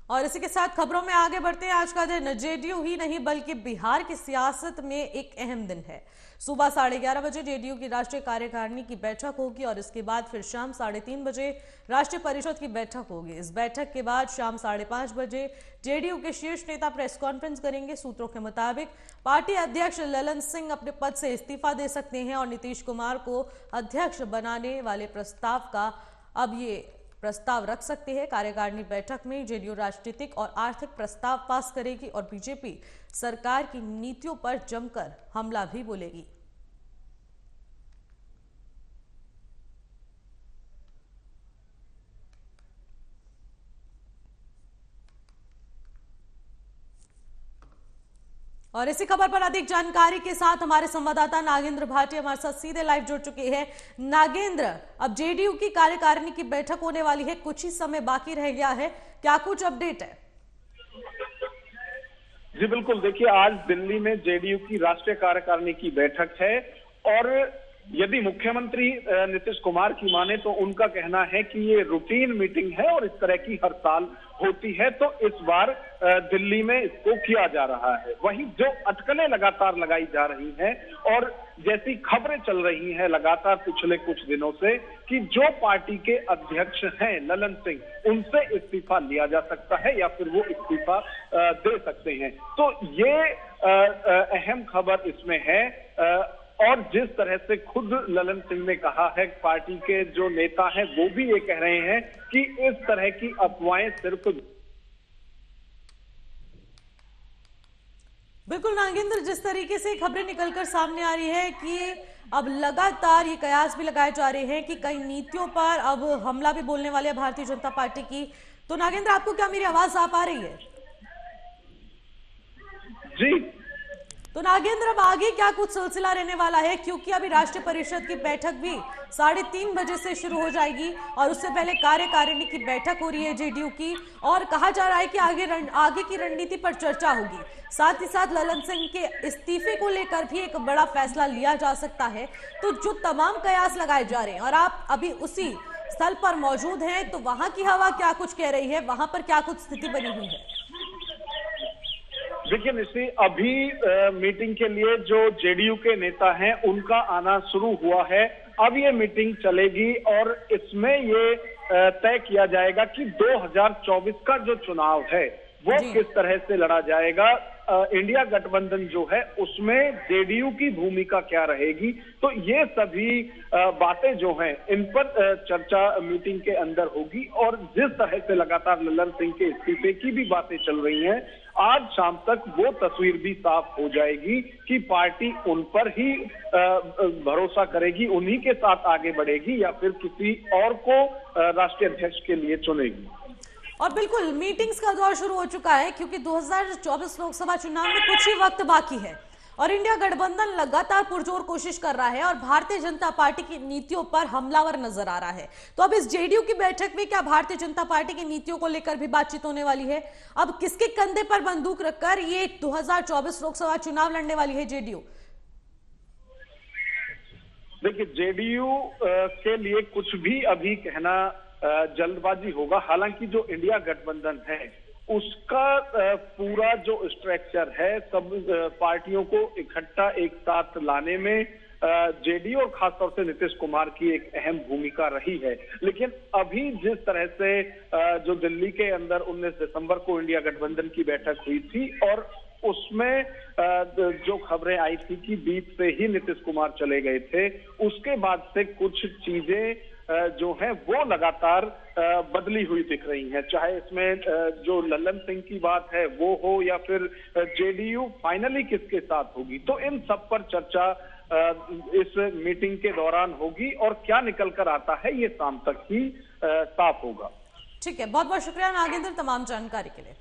और इसी के साथ खबरों में आगे बढ़ते हैं। आज का दिन जेडीयू ही नहीं बल्कि बिहार की सियासत में एक अहम दिन है। सुबह 11:30 बजे जेडीयू की राष्ट्रीय कार्यकारिणी की बैठक होगी और इसके बाद फिर शाम 3:30 बजे राष्ट्रीय परिषद की बैठक होगी। इस बैठक के बाद शाम 5:30 बजे जेडीयू के शीर्ष नेता प्रेस कॉन्फ्रेंस करेंगे। सूत्रों के मुताबिक पार्टी अध्यक्ष ललन सिंह अपने पद से इस्तीफा दे सकते हैं और नीतीश कुमार को अध्यक्ष बनाने वाले प्रस्ताव का अब ये प्रस्ताव रख सकते हैं। कार्यकारिणी बैठक में जेडीयू राजनीतिक और आर्थिक प्रस्ताव पास करेगी और बीजेपी सरकार की नीतियों पर जमकर हमला भी बोलेगी। और इसी खबर पर अधिक जानकारी के साथ हमारे संवाददाता नागेंद्र भाटिया हमारे साथ सीधे लाइव जुड़ चुके हैं। नागेंद्र, अब जेडीयू की कार्यकारिणी की बैठक होने वाली है, कुछ ही समय बाकी रह गया है, क्या कुछ अपडेट है? जी बिल्कुल, देखिए आज दिल्ली में जेडीयू की राष्ट्रीय कार्यकारिणी की बैठक है और यदि मुख्यमंत्री नीतीश कुमार की माने तो उनका कहना है कि ये रूटीन मीटिंग है और इस तरह की हर साल होती है, तो इस बार दिल्ली में इसको किया जा रहा है। वहीं जो अटकलें लगातार लगाई जा रही हैं और जैसी खबरें चल रही हैं लगातार पिछले कुछ दिनों से कि जो पार्टी के अध्यक्ष हैं ललन सिंह, उनसे इस्तीफा लिया जा सकता है या फिर वो इस्तीफा दे सकते हैं, तो ये अहम खबर इसमें है। और जिस तरह से खुद ललन सिंह ने कहा है, पार्टी के जो नेता हैं वो भी ये कह रहे हैं कि इस तरह की अफवाहें सिर्फ। बिल्कुल नागेंद्र, जिस तरीके से खबरें निकलकर सामने आ रही है कि अब लगातार ये कयास भी लगाए जा रहे हैं कि कई नीतियों पर अब हमला भी बोलने वाले भारतीय जनता पार्टी की, तो नागेंद्र आपको क्या मेरी आवाज आ पा रही है? जी तो नागेंद्र, अब आगे क्या कुछ सिलसिला रहने वाला है, क्योंकि अभी राष्ट्रीय परिषद की बैठक भी 3:30 बजे से शुरू हो जाएगी और उससे पहले कार्यकारिणी की बैठक हो रही है जेडीयू की और कहा जा रहा है कि आगे की रणनीति पर चर्चा होगी। साथ ही साथ ललन सिंह के इस्तीफे को लेकर भी एक बड़ा फैसला लिया जा सकता है। तो जो तमाम कयास लगाए जा रहे हैं और आप अभी उसी स्थल पर मौजूद हैं, तो वहां की हवा क्या कुछ कह रही है, वहां पर क्या कुछ स्थिति बनी हुई है? देखिए निश्चय, अभी मीटिंग के लिए जो जेडीयू के नेता हैं उनका आना शुरू हुआ है। अब ये मीटिंग चलेगी और इसमें ये तय किया जाएगा कि 2024 का जो चुनाव है वो किस तरह से लड़ा जाएगा। इंडिया गठबंधन जो है उसमें जेडीयू की भूमिका क्या रहेगी, तो ये सभी बातें जो हैं इन पर चर्चा मीटिंग के अंदर होगी। और जिस तरह से लगातार ललन सिंह के इस्तीफे की भी बातें चल रही हैं, आज शाम तक वो तस्वीर भी साफ हो जाएगी कि पार्टी उन पर ही भरोसा करेगी, उन्हीं के साथ आगे बढ़ेगी या फिर किसी और को राष्ट्रीय अध्यक्ष के लिए चुनेगी। और बिल्कुल मीटिंग्स का दौर शुरू हो चुका है क्योंकि 2024 लोकसभा चुनाव में कुछ ही वक्त बाकी है और इंडिया गठबंधन लगातार पुरजोर कोशिश कर रहा है और भारतीय जनता पार्टी की नीतियों पर हमलावर नजर आ रहा है। तो अब इस जेडीयू की बैठक में क्या भारतीय जनता पार्टी की नीतियों को लेकर भी बातचीत होने वाली है? अब किसके कंधे पर बंदूक रखकर ये 2024 लोकसभा चुनाव लड़ने वाली है जेडीयू? देखिए, जेडीयू के लिए कुछ भी अभी कहना जल्दबाजी होगा। हालांकि जो इंडिया गठबंधन है उसका पूरा जो स्ट्रक्चर है, सब पार्टियों को इकट्ठा एक साथ लाने में जेडीयू और खासतौर से नीतीश कुमार की एक अहम भूमिका रही है। लेकिन अभी जिस तरह से जो दिल्ली के अंदर 19 दिसंबर को इंडिया गठबंधन की बैठक हुई थी और उसमें जो खबरें आई थी कि बीच से ही नीतीश कुमार चले गए थे, उसके बाद से कुछ चीजें जो है वो लगातार बदली हुई दिख रही हैं। चाहे इसमें जो ललन सिंह की बात है वो हो या फिर जेडीयू फाइनली किसके साथ होगी, तो इन सब पर चर्चा इस मीटिंग के दौरान होगी और क्या निकल कर आता है ये शाम तक ही साफ होगा। ठीक है, बहुत बहुत शुक्रिया नागेंद्र तमाम जानकारी के लिए।